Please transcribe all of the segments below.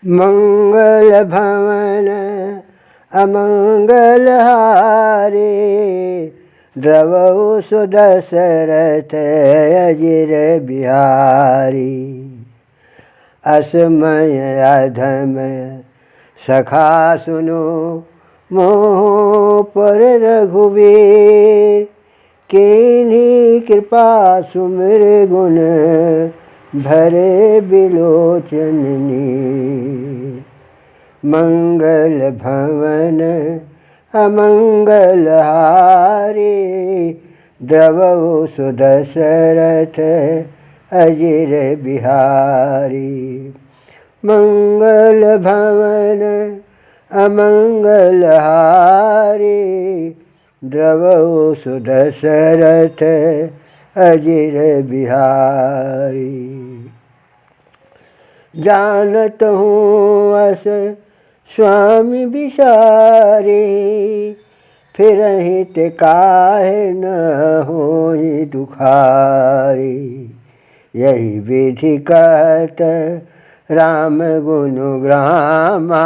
मंगल भवन अमंगल हारे, द्रवहु सुदशरथ अजिर बिहारी। असमय अधम सखा सुनो, मोह पर रघुवीर। किन्हीं कृपा सुमिर गुण, भरे बिलोचन नीर। मंगल भवन अमंगल हारे, द्रवहु सुदशरथ अजिर बिहारी। मंगल भवन अमंगल हारे, द्रवहु सुदशरथ अजिर बिहारी। जानत हूँ अस स्वामी विसारे, फिरहित काहे न होई दुखारी। यही विधि कहत राम गुण ग्रामा,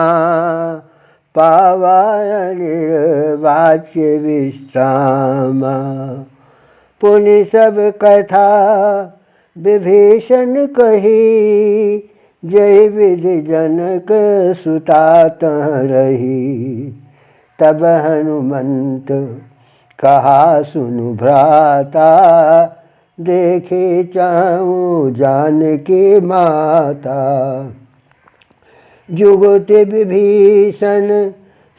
पावा अनिर्वाच्य विश्रामा। पुनि सब कथा विभीषण कही, जय विधि जनक सुता तह रही। तब हनुमंत कहा सुनु भ्राता, देखे चाहूँ जानकी माता। जुगति विभीषण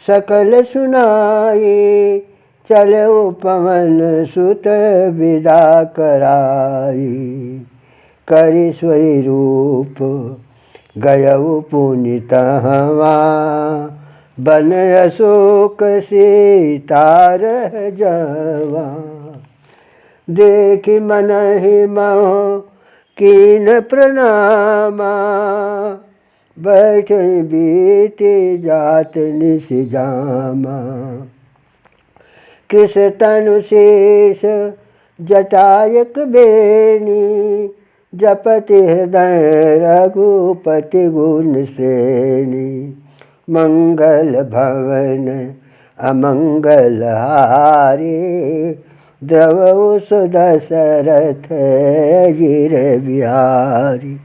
सकल सुनाई, चलो पवन सुत विदा कराई। करि स्वरूप गयउ पुनि तहवा, बन अशोक सीता रह जावा। देखि मनहि मोह कीन प्रणामा, बैठे बीते जात निश जामा। कृष तनु शेष जटायक बेनी, जपति हृदय रघुपति गुण श्रेणी। मंगल भवन अमंगल हारे, द्रवहु सुदशरथ अजिर बिहारी।